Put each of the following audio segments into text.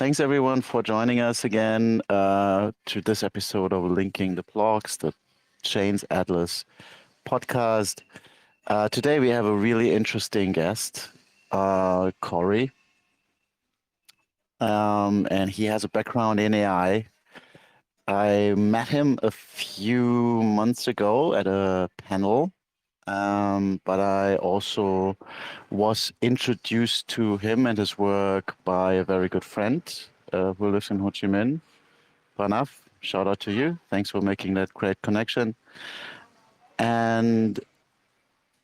thanks everyone for joining us again to this episode of Linking the Blocks, the ChainsAtlas podcast. Today we have a really interesting guest, Cory, and he has a background in AI. I met him a few months ago at a panel, but I also was introduced to him and his work by a very good friend who lives in Ho Chi Minh. Pranav, shout out to you. Thanks for making that great connection. And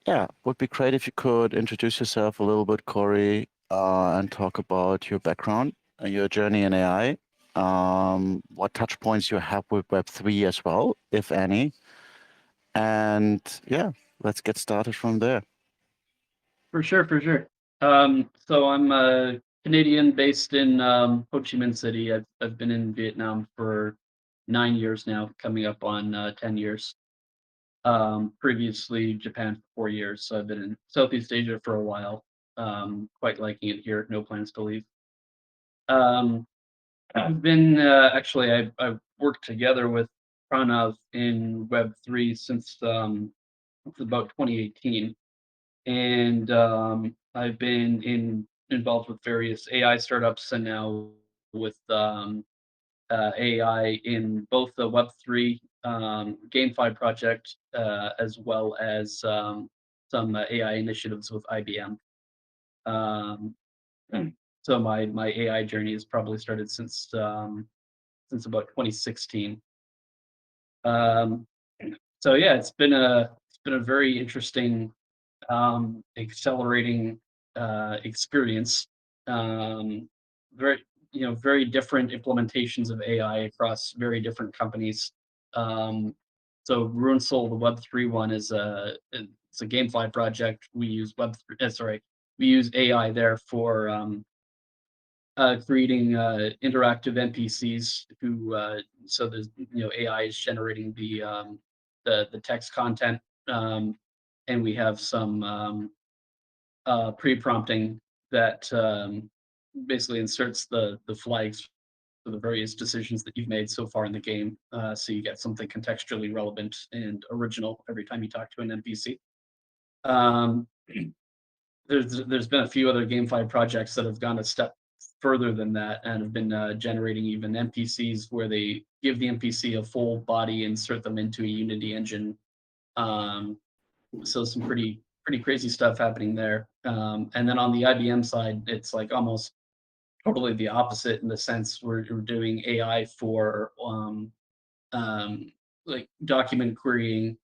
yeah, would be great if you could introduce yourself a little bit, Cory, and talk about your background, your journey in AI, what touch points you have with Web3 as well, if any. And yeah, let's get started from there. For sure, for sure. So I'm Canadian based in Ho Chi Minh City. I've been in Vietnam for 9 years now, coming up on 10 years. Previously Japan for 4 years. So I've been in Southeast Asia for a while. Quite liking it here. No plans to leave. I've been actually I've worked together with Pranav in Web3 since about 2018. And I've been involved with various AI startups and now with AI in both the Web3 GameFi project as well as some AI initiatives with IBM. Um, so my AI journey has probably started since about 2016. Um, so yeah, it's been a very interesting accelerating experience. Very very different implementations of AI across very different companies. Um, so Runesoul, the Web3 one, it's a GameFi project. We use we use AI there for creating interactive NPCs who so there's AI is generating the text content, and we have some pre-prompting that basically inserts the flags for the various decisions that you've made so far in the game, so you get something contextually relevant and original every time you talk to an NPC. Um, there's been a few other GameFi projects that have gone a step further than that and have been generating even NPCs where they give the NPC a full body, insert them into a Unity engine. Um, so some pretty crazy stuff happening there. And then on the IBM side, it's like almost totally the opposite in the sense we're doing AI for like document querying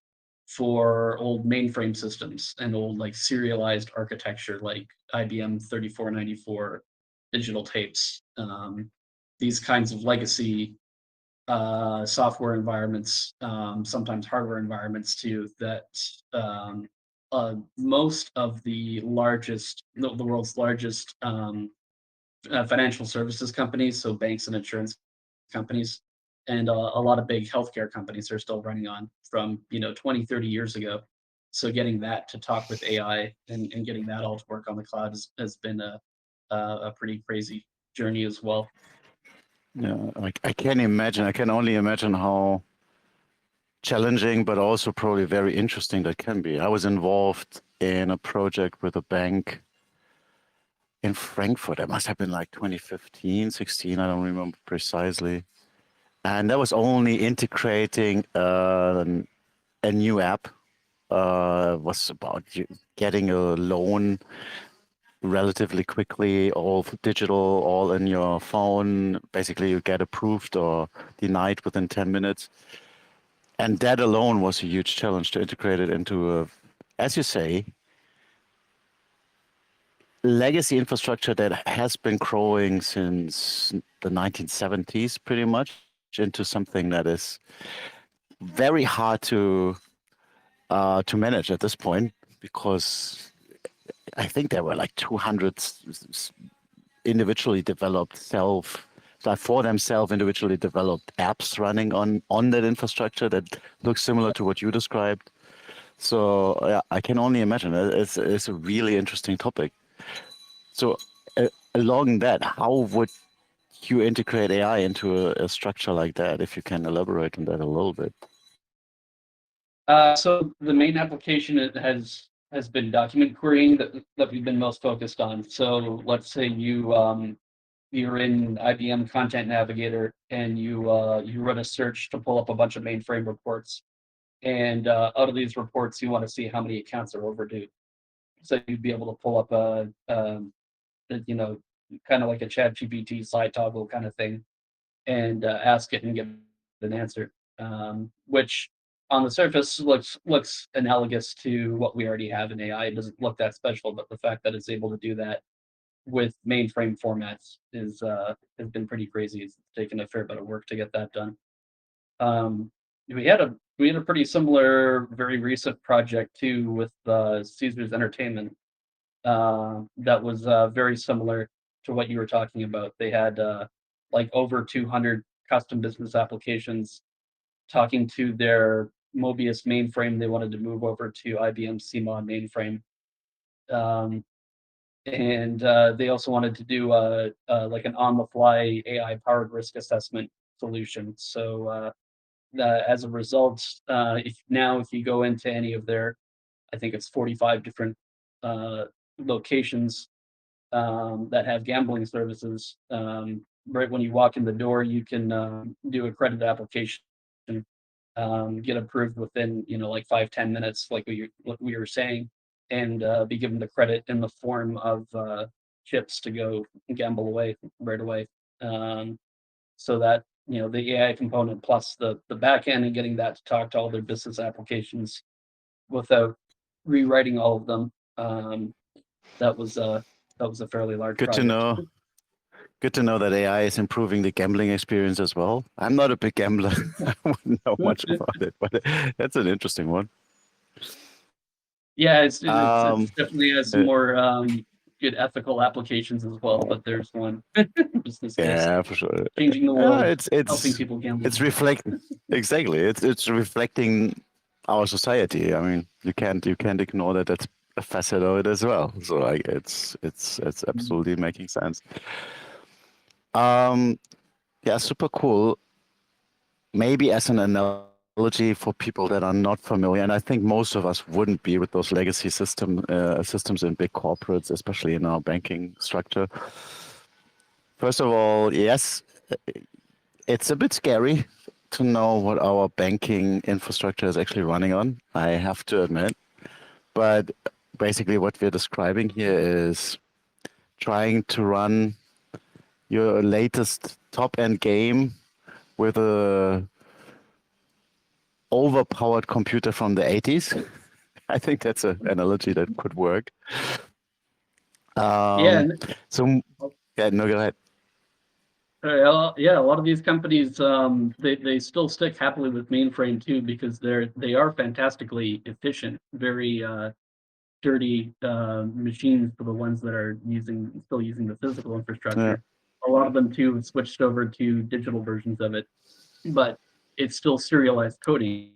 for old mainframe systems and old like serialized architecture like IBM 3494 digital tapes. These kinds of legacy software environments, sometimes hardware environments too, that most of the world's largest financial services companies, so banks and insurance companies, and a lot of big healthcare companies are still running on from 20, 30 years ago. So getting that to talk with AI and getting that all to work on the cloud has been a pretty crazy journey as well. Yeah, like I can imagine. I can only imagine how challenging, but also probably very interesting that can be. I was involved in a project with a bank in Frankfurt. It must have been like 2015, 16. I don't remember precisely. And that was only integrating a new app. Was about getting a loan relatively quickly, all digital, all in your phone. Basically, you get approved or denied within 10 minutes. And that alone was a huge challenge to integrate it into a, as you say, legacy infrastructure that has been growing since the 1970s, pretty much, into something that is very hard to manage at this point, because I think there were like 200 individually developed individually developed apps running on that infrastructure that looks similar to what you described. So yeah, I can only imagine it's a really interesting topic. So along that, how would you integrate AI into a structure like that, if you can elaborate on that a little bit. So the main application has been document querying that we've been most focused on. So let's say you're in IBM Content Navigator and you run a search to pull up a bunch of mainframe reports, and out of these reports you want to see how many accounts are overdue. So you'd be able to pull up you know, kind of like a ChatGPT side toggle kind of thing, and ask it and get an answer, which on the surface looks analogous to what we already have in AI. It doesn't look that special, but the fact that it's able to do that with mainframe formats is has been pretty crazy. It's taken a fair bit of work to get that done. Um, we had a pretty similar, very recent project too with Caesars Entertainment that was very similar to what you were talking about. They had like over 200 custom business applications talking to their Mobius mainframe. They wanted to move over to IBM CMON mainframe. Um, and they also wanted to do like an on-the-fly AI-powered risk assessment solution. So as a result, if you go into any of their, I think it's 45 different uh, locations that have gambling services. Right when you walk in the door, you can do a credit application, get approved within like 5-10 minutes, like what we were saying, and be given the credit in the form of chips to go gamble away right away. So that the AI component plus the back end and getting that to talk to all their business applications without rewriting all of them. That was a fairly large Good to project. know. Good to know that AI is improving the gambling experience as well. I'm not a big gambler. I wouldn't know much about it, but that's an interesting one. Yeah, it's Um, definitely has some uh, more good ethical applications as well, but there's one business case. yeah, for sure. Changing the Yeah, world, helping people gamble. it's reflect exactly. It's reflecting our society. I mean, you can't ignore that. That's a facet of it as well. So like, it's absolutely making sense. Um, yeah, super cool. Maybe as an analogy for people that are not familiar, and I think most of us wouldn't be with those legacy systems in big corporates, especially in our banking structure. First of all, yes, it's a bit scary to know what our banking infrastructure is actually running on, I have to admit. But basically, what we're describing here is trying to run your latest top end game with a overpowered computer from the 80s. I think that's an analogy that could work. Yeah, Um, so, yeah, no, go ahead. yeah, a lot of these companies they still stick happily with mainframe too because they are fantastically efficient, very dirty machines for the ones that are still using the physical Yeah, infrastructure. A lot of them too have switched over to digital versions of it, but it's still serialized coding,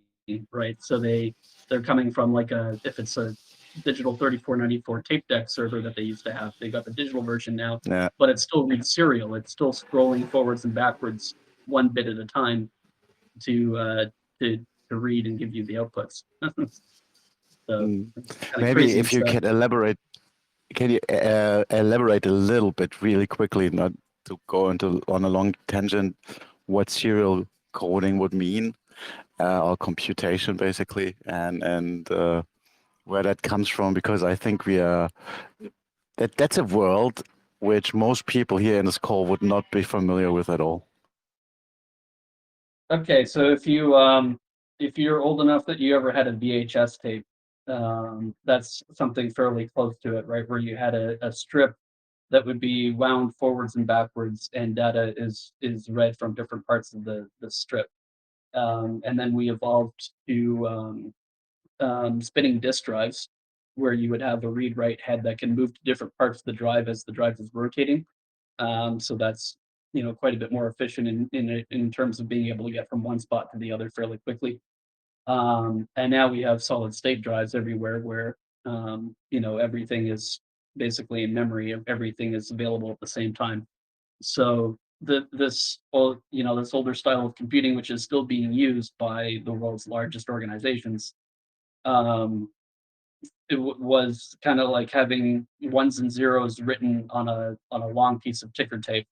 right? So they're coming from like if it's a digital 3494 tape deck server that they used to have, they got the digital version now, yeah. but it still reads serial. It's still scrolling forwards and backwards one bit at a time to uh, to to read and give you the outputs. So Mm. kind of Maybe crazy if you stuff. can elaborate, can you elaborate a little bit really quickly, not to go into on a long tangent, what serial coding would mean, or computation basically, and where that comes from? Because I think that's a world which most people here in this call would not be familiar with at all. Okay, so if you're old enough that you ever had a VHS tape, that's something fairly close to it, right? Where you had a strip that would be wound forwards and backwards, and data is read from different parts of the strip. And then we evolved to spinning disk drives, where you would have a read-write head that can move to different parts of the drive as the drive is rotating. So that's quite a bit more efficient in terms of being able to get from one spot to the other fairly quickly. And now we have solid state drives everywhere where everything is basically in memory. Everything is available at the same time. So this this older style of computing, which is still being used by the world's largest organizations, um, was kind of like having ones and zeros written on a long piece of ticker tape,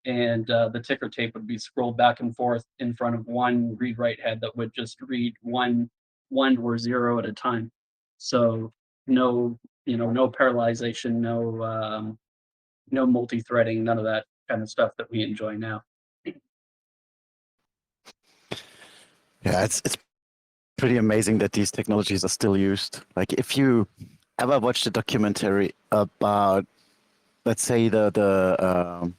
and the ticker tape would be scrolled back and forth in front of one read write head that would just read one or zero at a time. So no, no parallelization, no multi-threading, none of that kind of stuff that we enjoy now. Yeah, it's pretty amazing that these technologies are still used. Like if you ever watched a documentary about, let's say, the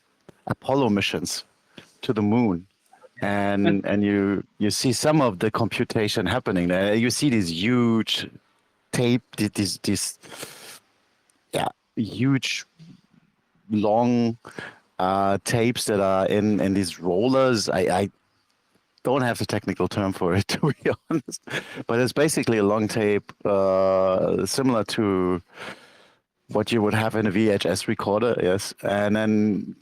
Apollo missions to the moon, and you see some of the computation happening there. You see these huge tape, these yeah, huge long tapes that are in these rollers. I don't have the technical term for it, to be honest, but it's basically a long tape similar to what you would have in a VHS recorder, yes. And then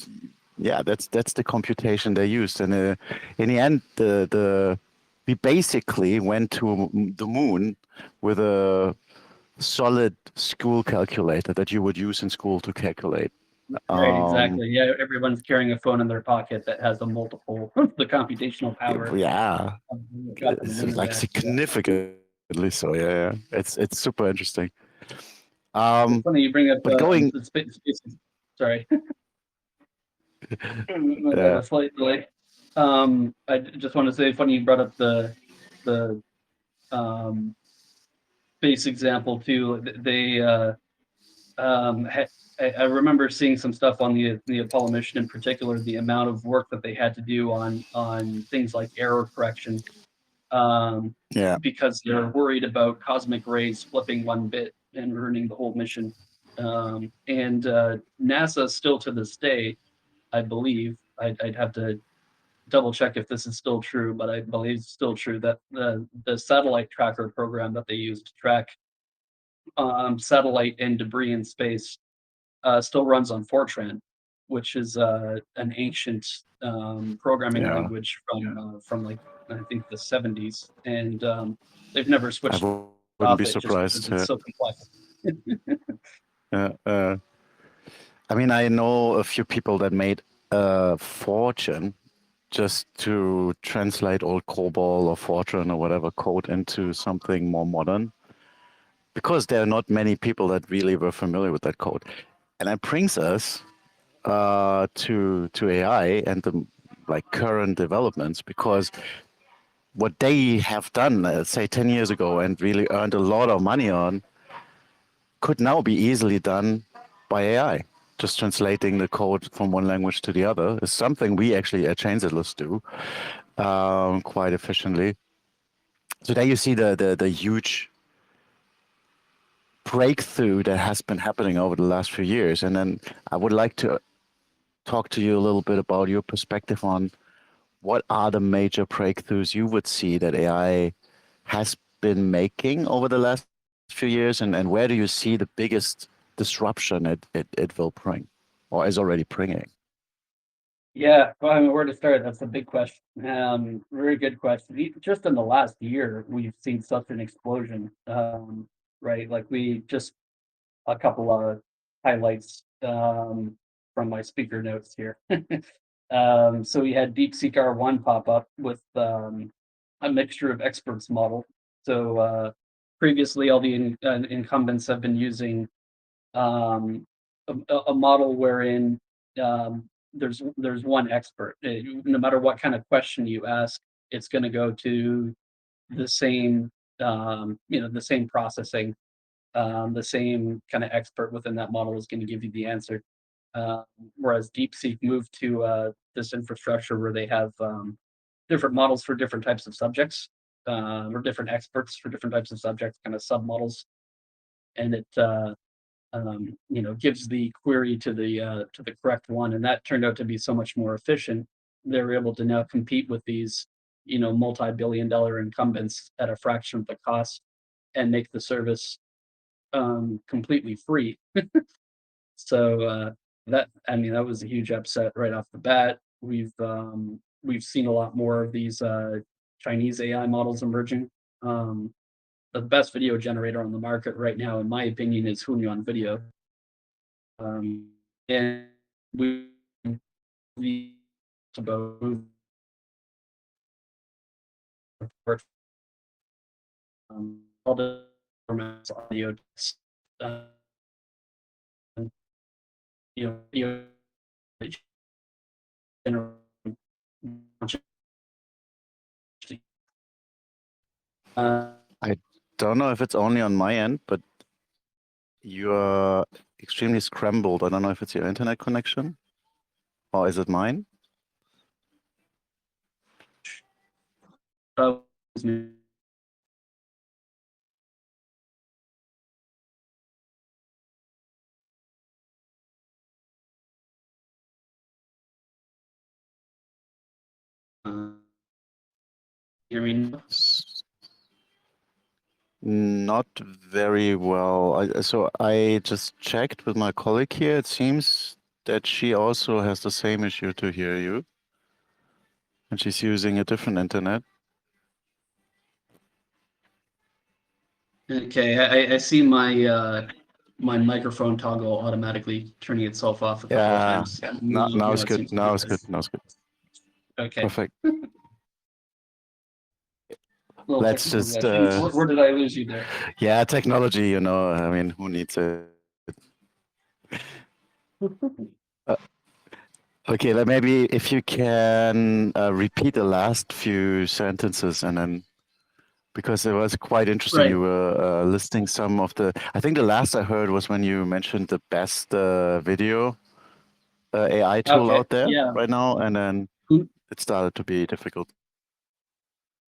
yeah, that's the computation they used. And in the end, the we basically went to the moon with a solid school calculator that you would use in school to calculate. Right, Um, exactly. Yeah, everyone's carrying a phone in their pocket that has a multiple the computational power yeah, of the shot to the it's moon like event. Yeah. significantly so. Yeah, yeah. It's super interesting. It's Um, funny you bring up but going, the space. Sorry, uh, a slight delay. I just want to say, funny you brought up the um, space example too. They ha I remember seeing some stuff on the Apollo mission in particular, the amount of work that they had to do on things like error correction, um, yeah, because they're worried about cosmic rays flipping one bit and ruining the whole mission. And NASA still to this day, I believe, I'd have to double check if this is still true, but I believe it's still true that the satellite tracker program that they use to track satellite and debris in space still runs on Fortran, which is an ancient programming yeah. language from like I think the 70s, and they've never I switched wouldn't off be it just because surprised. it's so complex. Uh, uh, I mean, I know a few people that made a fortune just to translate old COBOL or Fortran or whatever code into something more modern, because there are not many people that really were familiar with that code. And that brings us to AI and the like current developments, because what they have done, say 10 years ago, and really earned a lot of money on, could now be easily done by AI. Just translating the code from one language to the other is something we actually at ChainsAtlas do quite efficiently. So there you see the huge breakthrough that has been happening over the last few years. And then I would like to talk to you a little bit about your perspective on what are the major breakthroughs you would see that AI has been making over the last few years, and where do you see the biggest disruption it will bring or is already bringing? Yeah, well, I mean, where to start? That's a big question. Very good question. Just in the last year, we've seen such an explosion, right? Like we just a couple of highlights from my speaker notes here. So we had DeepSeek R1 pop up with a mixture of experts model. So previously, all the incumbents have been using um, a model wherein there's one expert. No matter what kind of question you ask, it's going to go to the same the same processing, the same kind of expert within that model is going to give you the answer. Uh, Whereas DeepSeek moved to this infrastructure where they have different models for different types of subjects, or different experts for different types of subjects, kind of submodels, and it gives the query to the correct one, and that turned out to be so much more efficient. They're able to now compete with these multi-billion-dollar incumbents at a fraction of the cost and make the service completely free. So that I mean that was a huge upset right off the bat. we've seen a lot more of these Chinese AI models emerging. The best video generator on the market right now, in my opinion, is Hunyuan Video. And we about all the formats, audio, uh, video generate. I don't know if it's only on my end, but you are extremely scrambled. I don't know if it's your internet connection or is it mine? Uh, hear me now? Not very well. So I just checked with my colleague here. It seems that she also has the same issue to hear you, and she's using a different internet. Okay, I see my my microphone toggle automatically turning itself off a couple of Yeah, times. now No, it's it good. seems to be Now it's good. this. Now it's good. Okay, Perfect. little Let's technical just, glitch. And where did I lose you there? yeah, technology, you know, I mean, who needs it? Okay, maybe if you can repeat the last few sentences and then, because it was quite interesting. Right. You were listing some of the, I think the last I heard was when you mentioned the best video AI tool Okay. out there Yeah. right now, and then Who- it started to be difficult.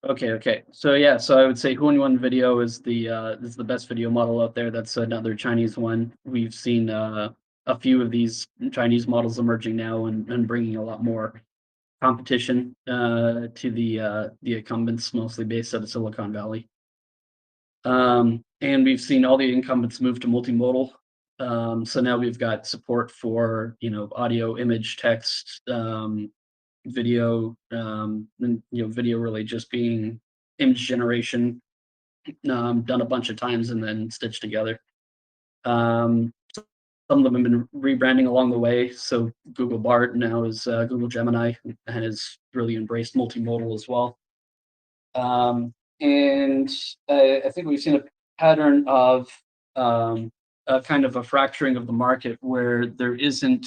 Okay. So yeah, so I would say Hunyuan Video is the best video model out there. That's another Chinese one. We've seen a few of these Chinese models emerging now and bringing a lot more competition to the incumbents, mostly based out of Silicon Valley. And we've seen all the incumbents move to multimodal. So now we've got support for audio, image, text, video, and video really just being image generation done a bunch of times and then stitched together. Some of them have been rebranding along the way. So Google Bard now is Google Gemini and has really embraced multimodal as well. And I think we've seen a pattern of a kind of a fracturing of the market where there isn't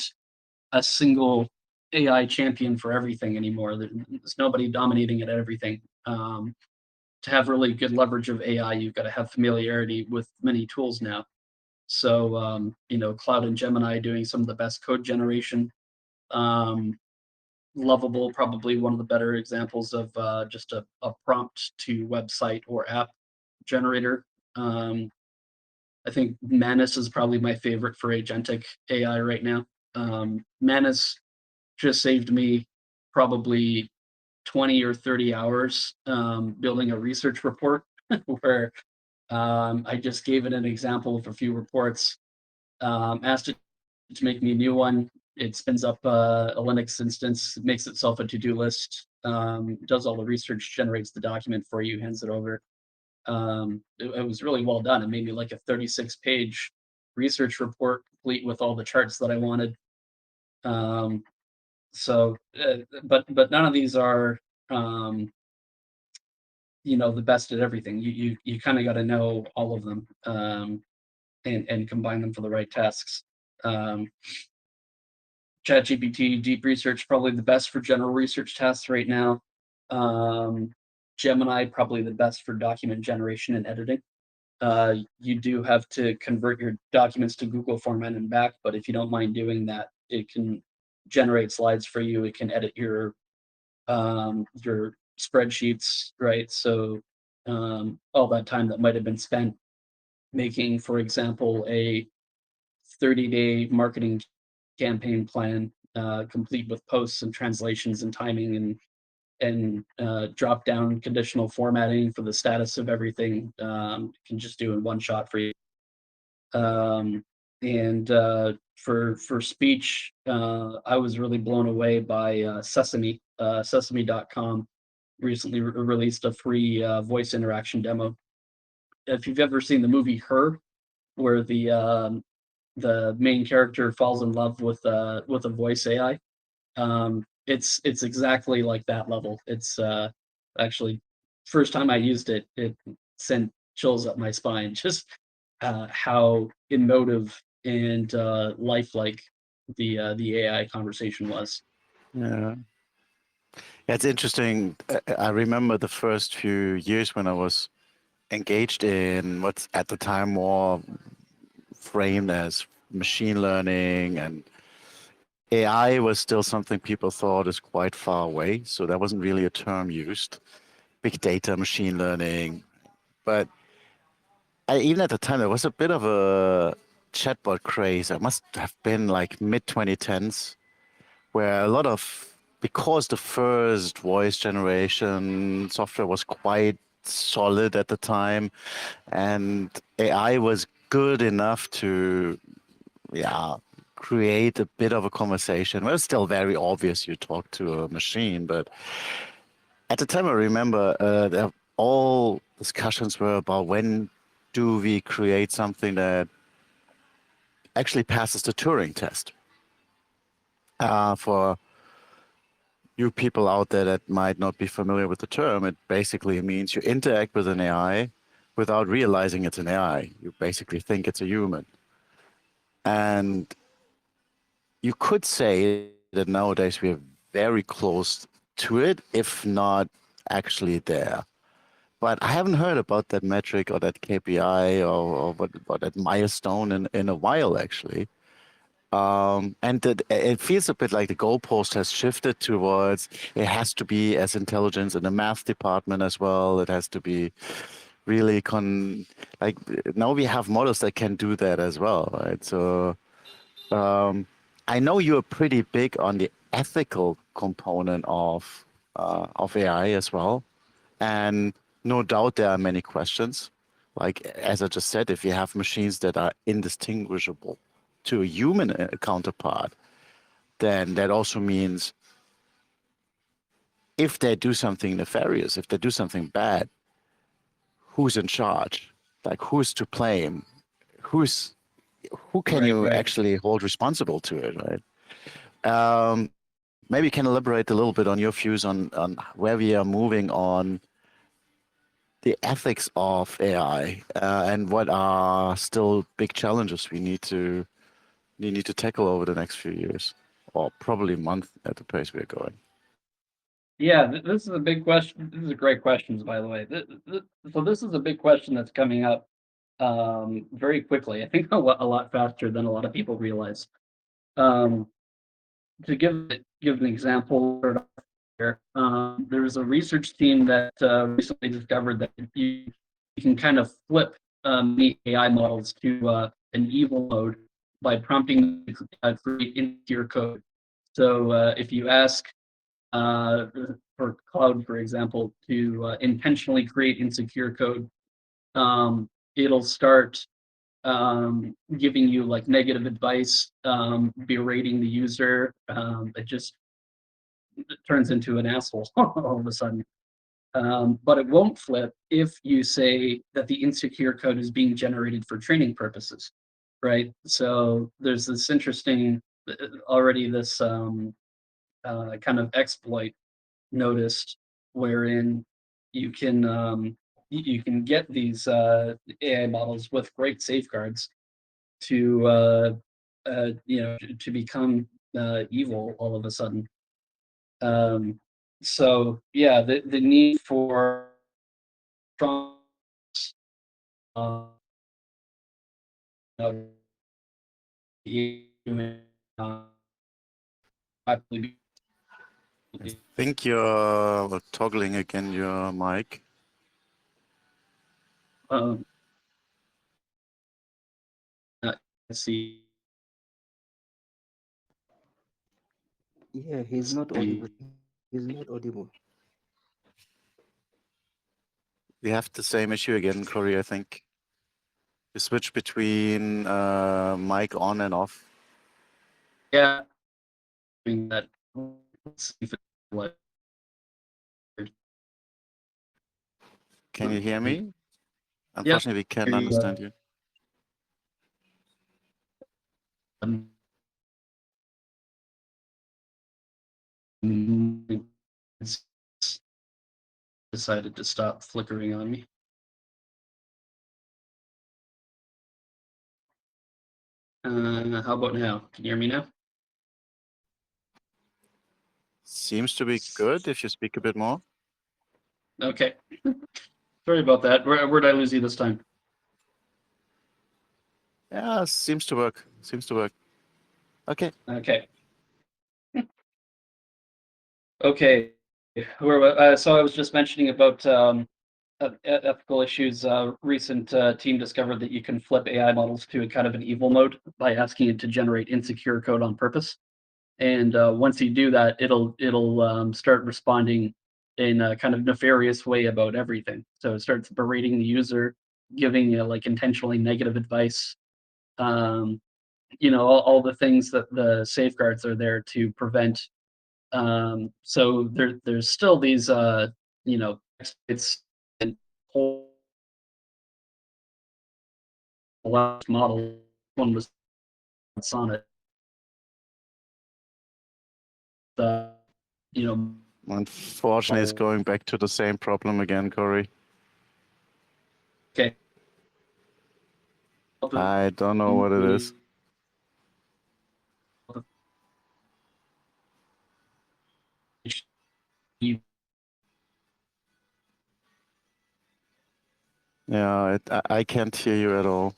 a single AI champion for everything anymore. There's nobody dominating it at everything. To have really good leverage of AI, you've got to have familiarity with many tools now. So, Cloud and Gemini doing some of the best code generation. Lovable, probably one of the better examples of just a prompt to website or app generator. I think Manus is probably my favorite for agentic AI right now. Manus just saved me probably 20 or 30 hours building a research report where I just gave it an example of a few reports, asked it to make me a new one. It spins up a Linux instance, makes itself a to-do list, does all the research, generates the document for you, hands it over. It was really well done. It made me like a 36-page research report, complete with all the charts that I wanted. But none of these are the best at everything. You kind of got to know all of them and combine them for the right tasks. ChatGPT, deep research, probably the best for general research tasks right now. Gemini, probably the best for document generation and editing. You do have to convert your documents to Google format and back, but if you don't mind doing that, it can generate slides for you. It can edit your spreadsheets, right? So all that time that might have been spent making, for example, a 30-day marketing campaign plan, complete with posts and translations and timing and drop down conditional formatting for the status of everything, you can just do in one shot for you. And for speech, I was really blown away by Sesame. Sesame.com recently released a free voice interaction demo. If you've ever seen the movie Her, where the main character falls in love with a voice AI, it's exactly like that level. It's actually first time I used it, it sent chills up my spine. Just how emotive and lifelike the AI conversation was. Yeah. It's interesting. I remember the first few years when I was engaged in what's at the time more framed as machine learning, and AI was still something people thought is quite far away. So that wasn't really a term used. Big data, machine learning. But even at the time, there was a bit of a chatbot craze. It must have been like mid 2010s, where a lot of, because the first voice generation software was quite solid at the time, and AI was good enough to, yeah, create a bit of a conversation. Well, it's still very obvious you talk to a machine, but at the time I remember all discussions were about when do we create something that actually passes the Turing test. For you people out there that might not be familiar with the term, it basically means you interact with an AI without realizing it's an AI. You basically think it's a human. And you could say that nowadays we are very close to it, if not actually there. But I haven't heard about that metric or that KPI or what about that milestone in a while, actually. And it feels a bit like the goalpost has shifted towards it has to be as intelligent in the math department as well. It has to be really like now we have models that can do that as well, right? So I know you're pretty big on the ethical component of AI as well, and no doubt there are many questions. Like as I just said, if you have machines that are indistinguishable to a human counterpart, then that also means if they do something nefarious, if they do something bad, who's in charge? Like who's to blame? Who's who can Right, you right. actually hold responsible to it, right? Maybe you can elaborate a little bit on your views on where we are moving on the ethics of AI, and what are still big challenges we need to tackle over the next few years, or probably month at the pace we're going. Yeah, this is a big question. This is a great questions, by the way. So this is a big question that's coming up very quickly. I think a lot faster than a lot of people realize. Um, to give an example here, there was a research team that recently discovered that you can kind of flip the AI models to an evil mode by prompting them to create insecure code. So if you ask uh, for cloud, for example, to intentionally create insecure code, it'll start giving you like negative advice, berating the user. It just turns into an asshole all of a sudden. But it won't flip if you say that the insecure code is being generated for training purposes, right? So there's this interesting, already this kind of exploit noticed wherein you can you can get these AI models with great safeguards to to become evil all of a sudden. Um, so yeah, the need for strong uh, uh, human probably I think you're toggling again your mic. um, see Yeah, he's not audible. He's not audible. We have the same issue again, Cory, I think. You switch between mic on and off. Yeah. Doing that. Let's see if it like. Can you hear me? Yep. Unfortunately, we can't understand you. Decided to stop flickering on me. How about now? Can you hear me now? Seems to be good if you speak a bit more. Okay. Sorry about that. Where'd I lose you this time? Yeah, seems to work. Seems to work. Okay. Okay. Okay. So I was just mentioning about ethical issues. Recent team discovered that you can flip AI models to a kind of an evil mode by asking it to generate insecure code on purpose. And once you do that, it'll start responding in a kind of nefarious way about everything. So it starts berating the user, giving you like intentionally negative advice. All the things that the safeguards are there to prevent. So there's still these it's and whole model. One was Sonnet. The Unfortunately, it's going back to the same problem again, Cory. Okay. I don't know what it is. Yeah, I can't hear you at all.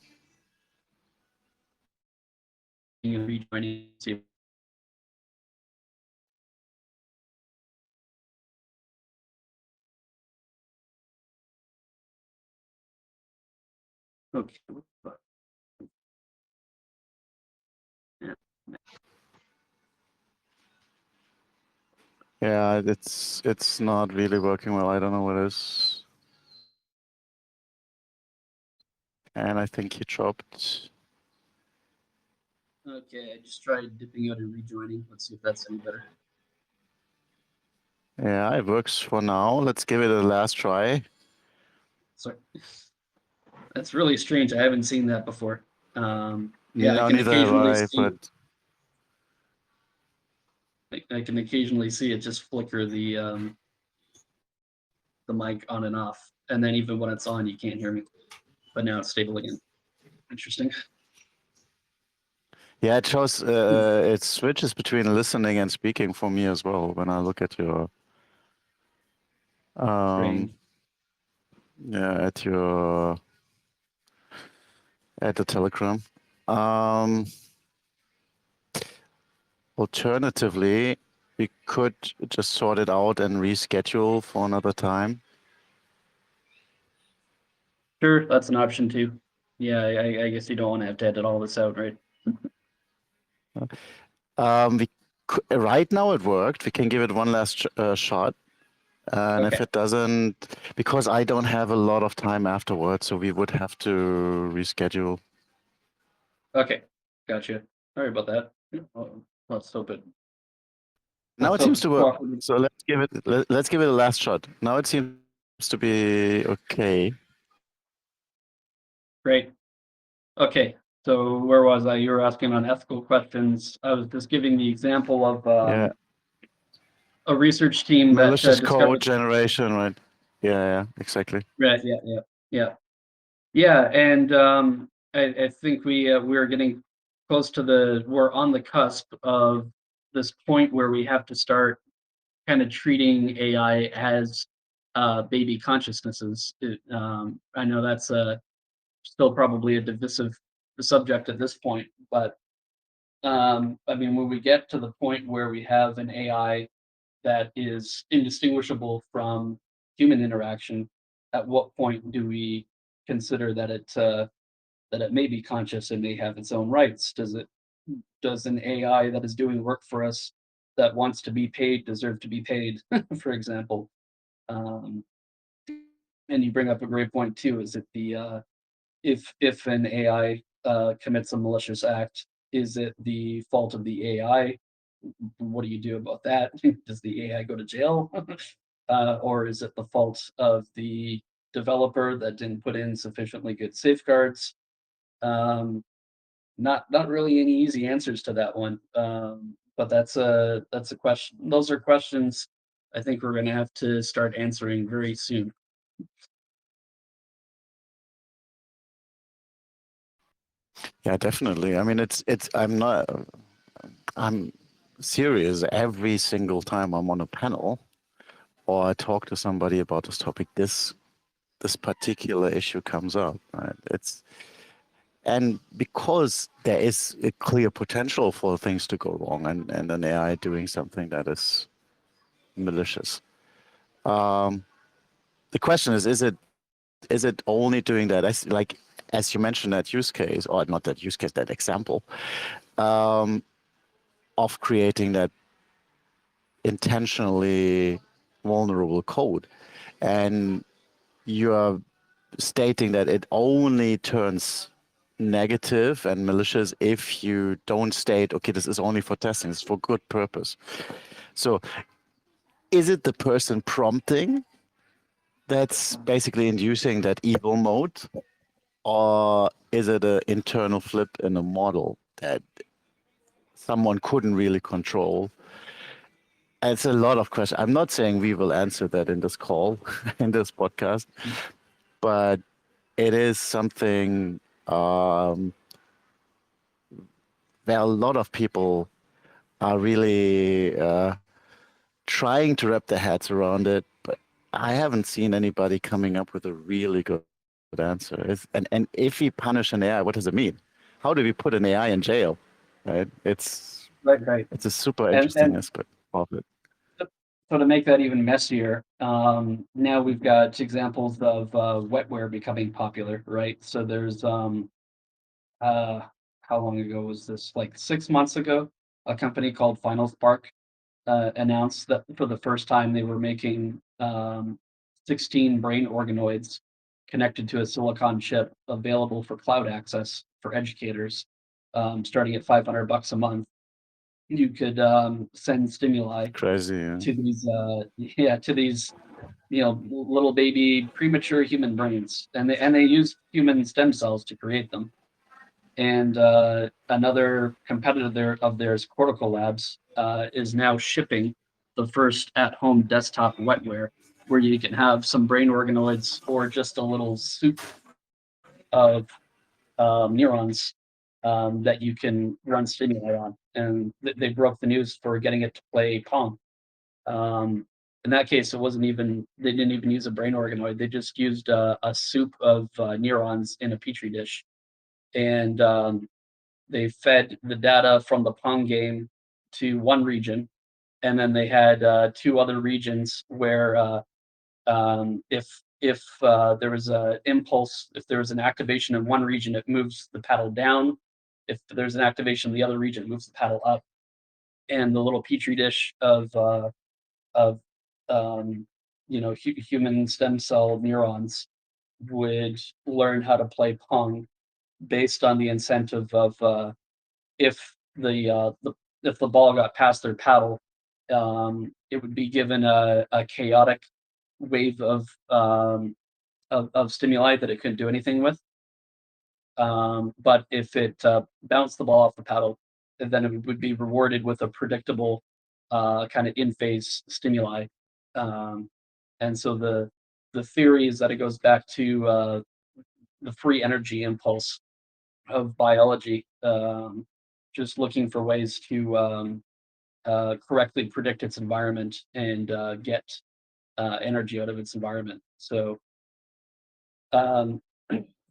Okay. Yeah, it's not really working well. I don't know what it is. And I think he dropped. Okay, I just tried dipping out and rejoining. Let's see if that's any better. Yeah, it works for now. Let's give it a last try. Sorry. That's really strange. I haven't seen that before. Yeah, No, I can neither have occasionally I, see. but I can occasionally see it just flicker the mic on and off, and then even when it's on, you can't hear me. But now it's stable again. Interesting. yeah, it shows it switches between listening and speaking for me as well when I look at your Strange. yeah, at the Telegram. Alternatively, we could just sort it out and reschedule for another time. Sure, that's an option too. Yeah, I guess you don't want to have to edit all this out, right? Right now it worked. We can give it one last shot. And if Okay. it doesn't, because I don't have a lot of time afterwards, so we would have to reschedule. Okay, gotcha. Sorry about that. Let's hope it. Now Let's it seems hope to work. cooperative. So let's give it a last shot. Now it seems to be okay. Great. Okay, so where was I? You were asking on ethical questions. I was just giving the example of Yeah, a research team that malicious code discovered. generation, right? Yeah, exactly. Right. Yeah. And I think we're getting close to we're on the cusp of this point where we have to start kind of treating AI as baby consciousnesses. I know that's still probably a divisive subject at this point, but I mean, when we get to the point where we have an AI that is indistinguishable from human interaction, at what point do we consider that it may be conscious and may have its own rights? Does an AI that is doing work for us that wants to be paid deserve to be paid, for example? Um, and you bring up a great point too. Is it if an AI commits a malicious act, is it the fault of the AI? What do you do about that? Does the AI go to jail? Or is it the fault of the developer that didn't put in sufficiently good safeguards? Not really any easy answers to that one. But that's a question. Those are questions I think we're going to have to start answering very soon. Yeah, definitely. I mean, I'm serious every single time I'm on a panel or I talk to somebody about this topic, this particular issue comes up, right? And because there is a clear potential for things to go wrong and an AI doing something that is malicious. The question is it only doing that as you mentioned that use case, or not that use case, that example, of creating that intentionally vulnerable code, and you're stating that it only turns negative and malicious if you don't state, okay, this is only for testing, it's for good purpose. So is it the person prompting that's basically inducing that evil mode, or is it an internal flip in a model that someone couldn't really control? It's a lot of questions. I'm not saying we will answer that in this call, in this podcast, but it is something where a lot of people are really trying to wrap their heads around it, but I haven't seen anybody coming up with a really good answer. And if we punish an AI, what does it mean? How do we put an AI in jail? Right? It's Right. a super And interesting aspect of it. so to make that even messier, now we've got examples of wetware becoming popular, right? So there's how long ago was this? Like 6 months ago, a company called Final Spark announced that for the first time they were making 16 brain organoids connected to a silicon chip available for cloud access for educators, starting at $500 a month. You could send stimuli Crazy. Yeah. to these little baby premature human brains, and they use human stem cells to create them. And another competitor of theirs, Cortical Labs, is now shipping the first at-home desktop wetware where you can have some brain organoids or just a little soup of neurons that you can run stimuli on. And they broke the news for getting it to play Pong. In that case, they didn't even use a brain organoid. They just used a soup of neurons in a petri dish. And they fed the data from the Pong game to one region. And then they had two other regions where if there was an impulse, if there was an activation in one region, it moves the paddle down. If there's an activation in the other region, it moves the paddle up. And the little petri dish of human stem cell neurons would learn how to play Pong based on the incentive of if if the ball got past their paddle, it would be given a chaotic wave of stimuli that it couldn't do anything with. But if it bounced the ball off the paddle, then it would be rewarded with a predictable kind of in-phase stimuli. And so the theory is that it goes back to the free energy impulse of biology, just looking for ways to correctly predict its environment and get energy out of its environment. So um,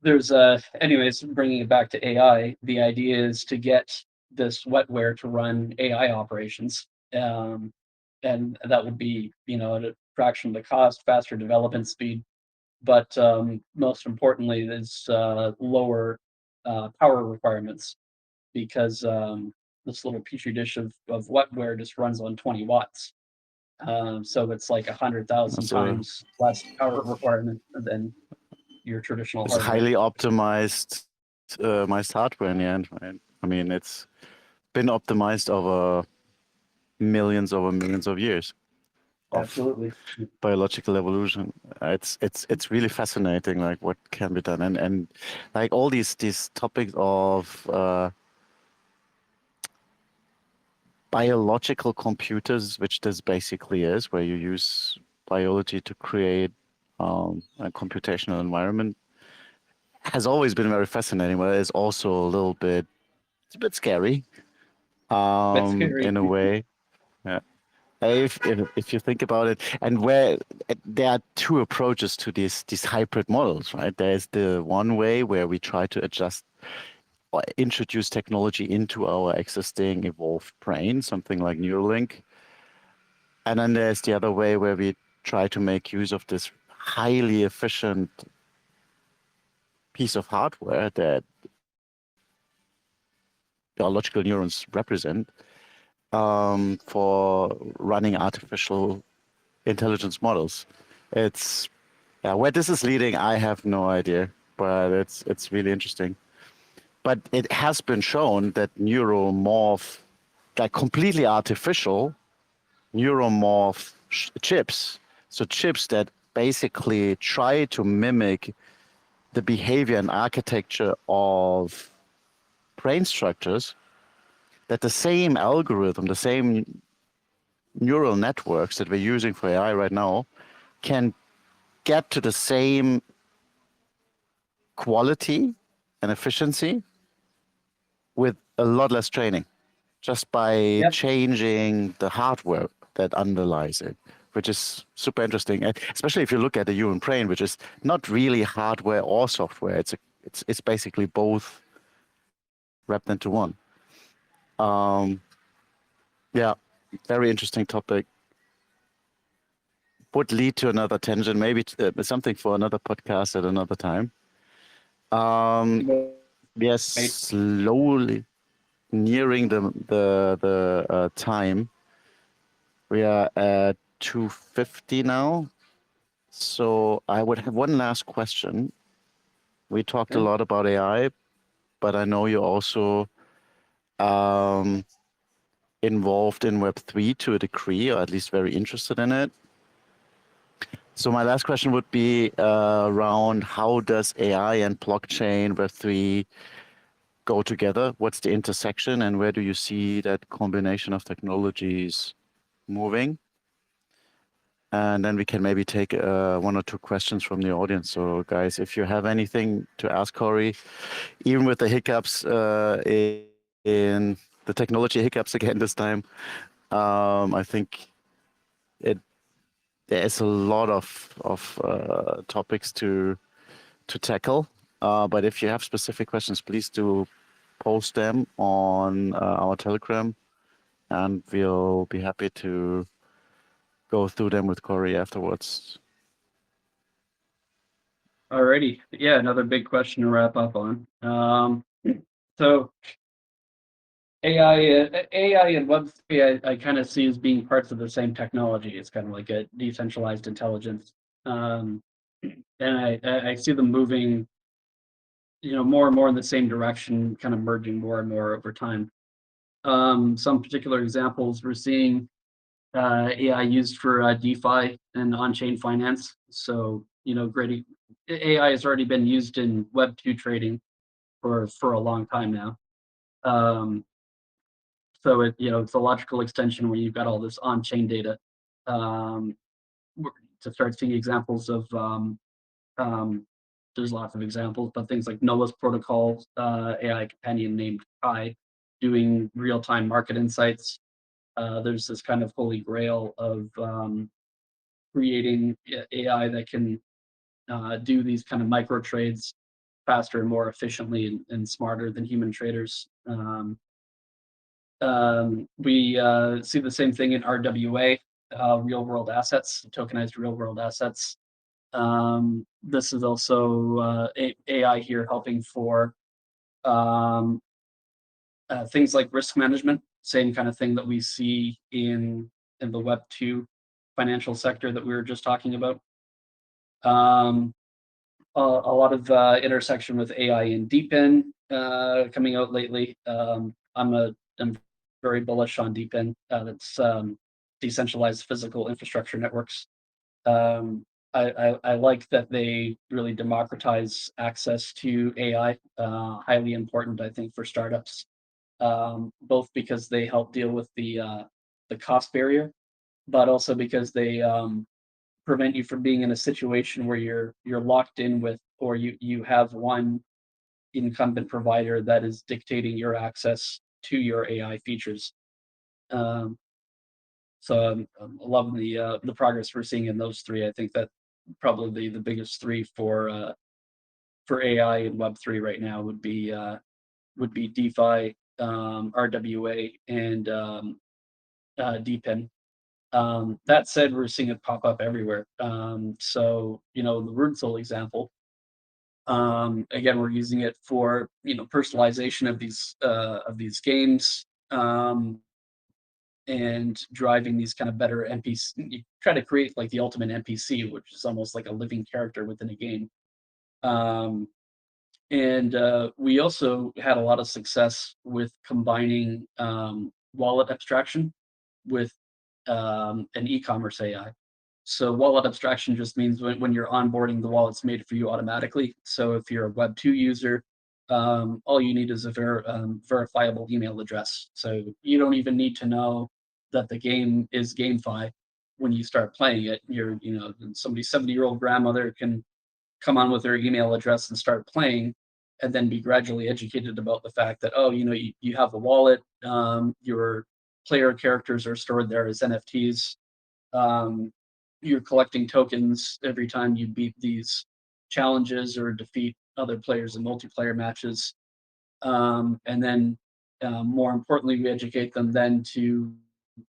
there's anyways, bringing it back to AI, the idea is to get this wetware to run AI operations, and that would be at a fraction of the cost, faster development speed, but most importantly is lower power requirements, because this little petri dish of wetware just runs on 20 watts. So it's like 100,000 So times less power requirement than your traditional It's hardware. highly optimized hardware in the end, right? I mean, it's been optimized over millions of years of Absolutely. biological evolution. It's really fascinating, like what can be done, and like all these topics of biological computers, which this basically is, where you use biology to create a computational environment, has always been very fascinating, but it's also it's a bit scary, That's scary. in a way. Yeah. If you think about it, and where there are two approaches to these hybrid models, right? There's the one way where we try to adjust or introduce technology into our existing evolved brain, something like Neuralink. And then there's the other way where we try to make use of this highly efficient piece of hardware that biological neurons represent, for running artificial intelligence models. It's where this is leading, I have no idea, but it's really interesting. But it has been shown that neuromorph, like completely artificial neuromorph chips, so chips that basically try to mimic the behavior and architecture of brain structures, that the same algorithm, the same neural networks that we're using for AI right now can get to the same quality and efficiency with a lot less training, just by Yep. changing the hardware that underlies it, which is super interesting. And especially if you look at the human brain, which is not really hardware or software. It's basically both wrapped into one. Yeah, very interesting topic. Would lead to another tangent, maybe something for another podcast at another time. We are slowly nearing the time. We are at 2:50 now. So I would have one last question. We talked a Okay. lot about AI, but I know you're also um, involved in Web3 to a degree, or at least very interested in it. So my last question would be around how does AI and blockchain Web3 go together? What's the intersection, and where do you see that combination of technologies moving? And then we can maybe take one or two questions from the audience. So guys, if you have anything to ask Cory, even with the hiccups in the technology hiccups again this time, I think there is a lot of topics to tackle. But if you have specific questions, please do post them on our Telegram, and we'll be happy to go through them with Cory afterwards. Alrighty. Yeah, another big question to wrap up on. So AI and Web3, I kind of see as being parts of the same technology. It's kind of like a decentralized intelligence. And I see them moving, more and more in the same direction, kind of merging more and more over time. Some particular examples we're seeing AI used for DeFi and on-chain finance. So, great AI has already been used in Web2 trading for a long time now. So it's a logical extension where you've got all this on-chain data um, to start seeing examples of. There's lots of examples, but things like Noah's protocols, AI companion named Pi, doing real-time market insights. There's this kind of holy grail of creating AI that can do these kind of micro trades faster and more efficiently and smarter than human traders. We see the same thing in RWA, real world assets, tokenized real world assets. This is also AI here helping for things like risk management, same kind of thing that we see in the Web2 financial sector that we were just talking about. a lot of intersection with AI and DeepIn coming out lately. I'm very bullish on DeepIn. That's decentralized physical infrastructure networks. I like that they really democratize access to AI. Highly important, I think, for startups, both because they help deal with the cost barrier, but also because they prevent you from being in a situation where you're locked in with, or you have one incumbent provider that is dictating your access to your AI features. Um, so I'm loving the progress we're seeing in those three. I think that probably the biggest three for AI and Web3 right now would be DeFi, RWA, and DeepIn. That said, we're seeing it pop up everywhere. So the Runesoul example. Again, we're using it for personalization of these games, and driving these kind of better NPC. You try to create like the ultimate NPC, which is almost like a living character within a game. And we also had a lot of success with combining wallet abstraction with an e-commerce AI. So wallet abstraction just means when you're onboarding, the wallet's made for you automatically. So if you're a Web2 user, all you need is a verifiable email address. So you don't even need to know that the game is GameFi when you start playing it. Somebody's 70-year-old grandmother can come on with their email address and start playing, and then be gradually educated about the fact that, you have a wallet, your player characters are stored there as NFTs. You're collecting tokens every time you beat these challenges or defeat other players in multiplayer matches. And then, more importantly, we educate them then to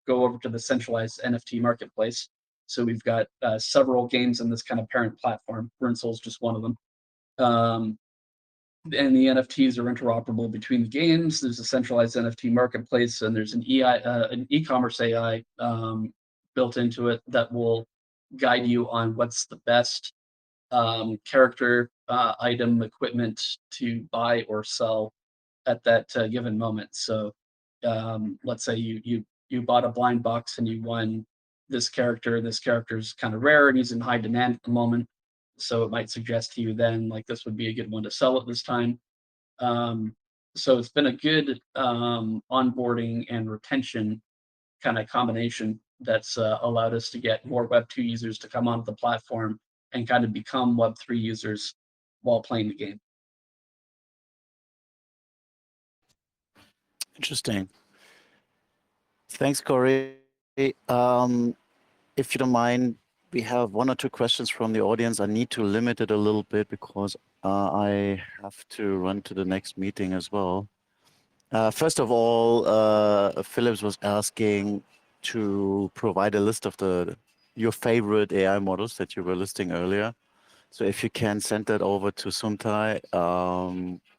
go over to the centralized NFT marketplace. So we've got several games in this kind of parent platform. Runesoul is just one of them. And the NFTs are interoperable between the games. There's a centralized NFT marketplace, and there's an e-commerce AI built into it that will guide you on what's the best character, item, equipment to buy or sell at that given moment. So let's say you bought a blind box and you won this character, and this character's kind of rare and he's in high demand at the moment. So it might suggest to you then, like, this would be a good one to sell at this time. So it's been a good onboarding and retention kind of combination that's allowed us to get more Web2 users to come onto the platform and kind of become Web3 users while playing the game. Interesting. Thanks, Cory. If you don't mind, we have one or two questions from the audience. I need to limit it a little bit because I have to run to the next meeting as well. First of all, Phillips was asking to provide a list of your favorite AI models that you were listing earlier. So if you can send that over to Sumtai,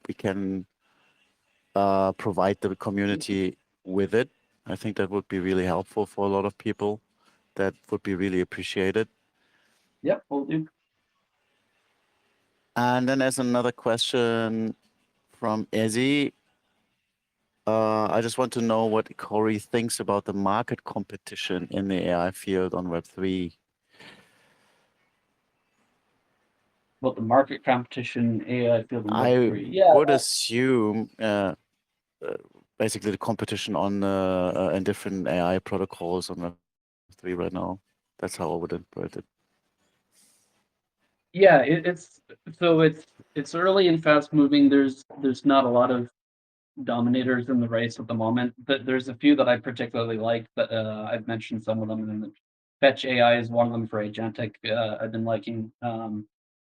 we can provide the community with it. I think that would be really helpful for a lot of people. That would be really appreciated. Yep, we'll do. And then there's another question from Ezzy. I just want to know what Cory thinks about the market competition in the AI field on Web3. About the market competition, AI field and I Web3. Yeah, would assume basically the competition on in different AI protocols on Web3 right now. That's how I would interpret it. yeah, it's early and fast moving. There's not a lot of dominators in the race at the moment. But there's a few that I particularly like, but I've mentioned some of them. And Fetch AI is one of them for agentic. I've been liking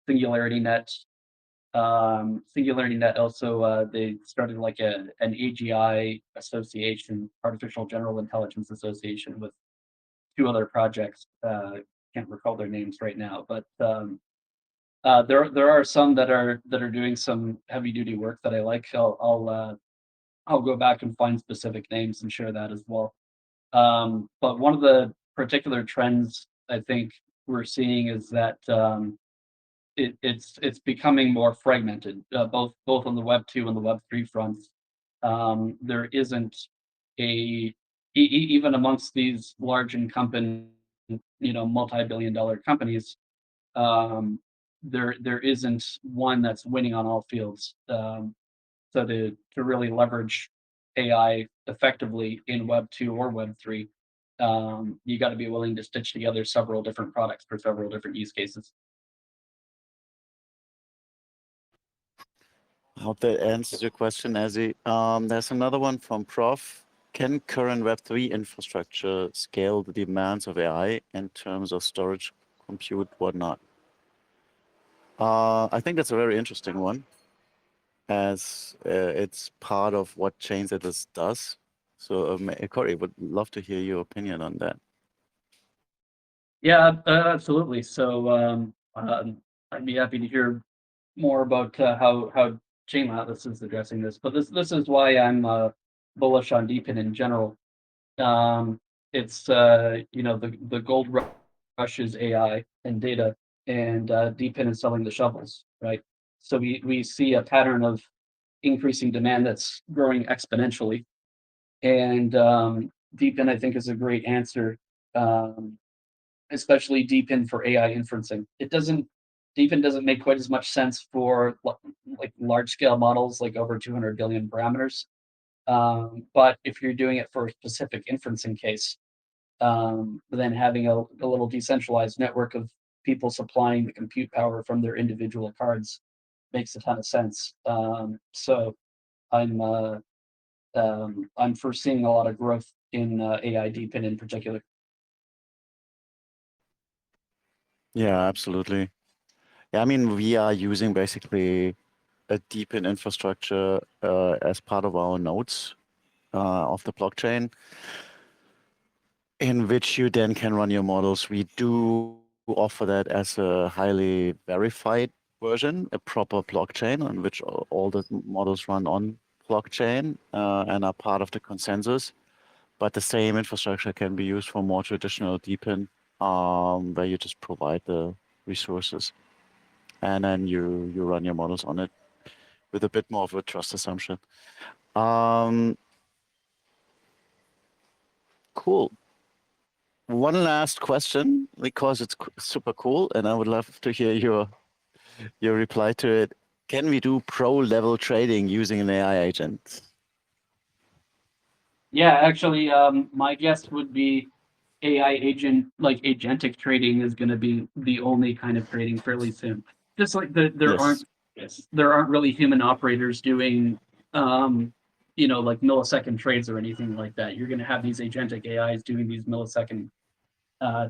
Singularity Net. Singularity Net also, they started like an AGI association, Artificial General Intelligence Association, with two other projects. Can't recall their names right now, but there are some that are doing some heavy duty work that I like. I'll go back and find specific names and share that as well. But one of the particular trends I think we're seeing is that it's becoming more fragmented, both on the Web 2 and the Web 3 fronts. There isn't even amongst these large incumbent, multi-billion-dollar companies, there isn't one that's winning on all fields. So to really leverage AI effectively in Web 2 or Web 3, you got to be willing to stitch together several different products for several different use cases. I hope that answers your question, Ezzy. There's another one from Prof. Can current Web3 infrastructure scale the demands of AI in terms of storage, compute, whatnot? I think that's a very interesting one, as it's part of what ChainsAtlas does. So, Cory, would love to hear your opinion on that. Yeah, absolutely. So I'd be happy to hear more about how ChainsAtlas is addressing this. But this is why I'm bullish on DeepIn in general. It's the gold rush is AI and data, and DeepIn is selling the shovels, right? So we see a pattern of increasing demand that's growing exponentially, and DeepIn I think is a great answer, especially DeepIn for AI inferencing. DeepIn doesn't make quite as much sense for like large scale models, like over 200 billion parameters. But if you're doing it for a specific inferencing case, then having a little decentralized network of people supplying the compute power from their individual cards makes a ton of sense. So I'm foreseeing a lot of growth in AI DeepIn in particular. Yeah, absolutely. Yeah, I mean, we are using basically a DeepIn infrastructure as part of our nodes of the blockchain, in which you then can run your models. We do offer that as a highly verified version, a proper blockchain on which all the models run on blockchain and are part of the consensus. But the same infrastructure can be used for more traditional DeepIn, where you just provide the resources and then you run your models on it with a bit more of a trust assumption. Cool. One last question, because it's super cool, and I would love to hear your reply to it. Can we do pro-level trading using an AI agent? Yeah, actually, my guess would be AI agent, like agentic trading, is going to be the only kind of trading fairly soon. Just like there aren't really human operators doing, like millisecond trades or anything like that. You're going to have these agentic AIs doing these millisecond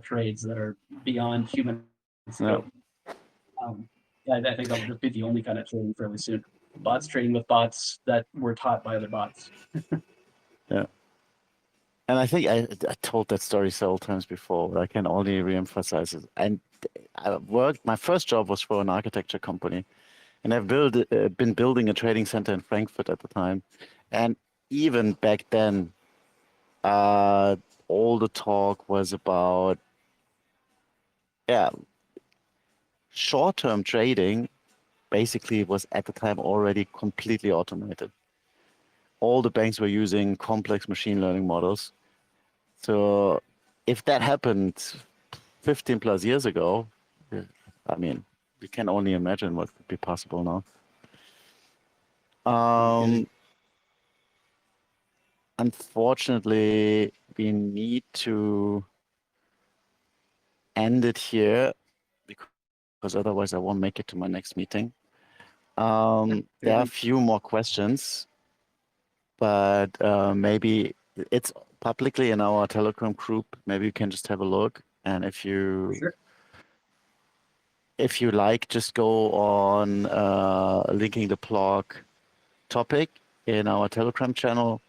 trades that are beyond human scope. Yeah, I think that'll just be the only kind of trading fairly soon. Bots trading with bots that were taught by other bots. Yeah. And I think I told that story several times before, but I can only reemphasize it. And my first job was for an architecture company, and I've been building a trading center in Frankfurt at the time. And even back then, all the talk was about, short-term trading basically was at the time already completely automated. All the banks were using complex machine learning models. So if that happened 15 plus years ago, I mean, we can only imagine what could be possible now. Unfortunately, we need to end it here because otherwise I won't make it to my next meeting. There are a few more questions, but maybe it's publicly in our Telegram group. Maybe you can just have a look, and if you like, just go on linking the blog topic in our Telegram channel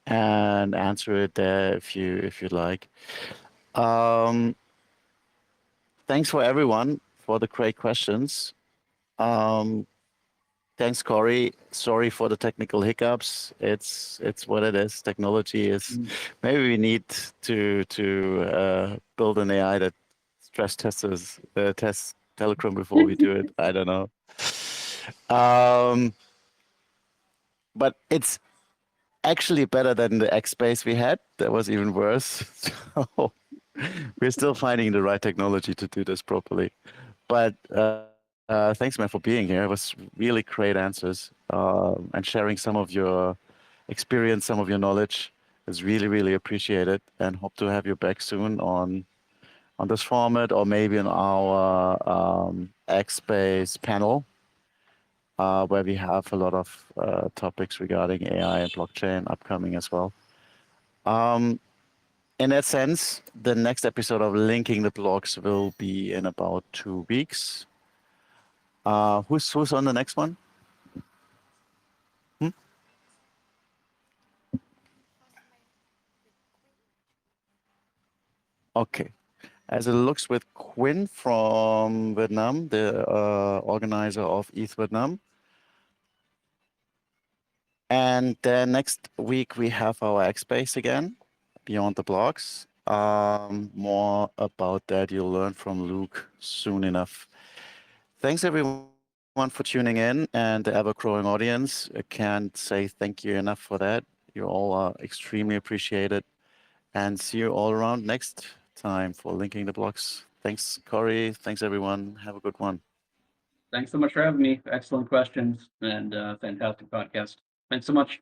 and answer it there if you like. Thanks for everyone for the great questions. Thanks, Cory. Sorry for the technical hiccups. It's what it is. Technology is. Maybe we need to build an AI that stress tests Telegram before we do it. I don't know. But it's actually better than the X space we had. That was even worse. So we're still finding the right technology to do this properly. But thanks, man, for being here. It was really great answers and sharing some of your experience, some of your knowledge. Is really, really appreciated, and hope to have you back soon on this format, or maybe in our X Space panel, where we have a lot of topics regarding AI and blockchain upcoming as well. In that sense, the next episode of Linking the Blocks will be in about 2 weeks. Who's on the next one? Okay. As it looks, with Quinn from Vietnam, the organizer of ETH Vietnam. And then next week we have our X Space again, Beyond the Blocks. More about that you'll learn from Luke soon enough. Thanks everyone for tuning in, and the ever-growing audience. I can't say thank you enough for that. You all are extremely appreciated. And see you all around next time for Linking the Blocks. Thanks, Cory. Thanks, everyone. Have a good one. Thanks so much for having me. Excellent questions and fantastic podcast. Thanks so much.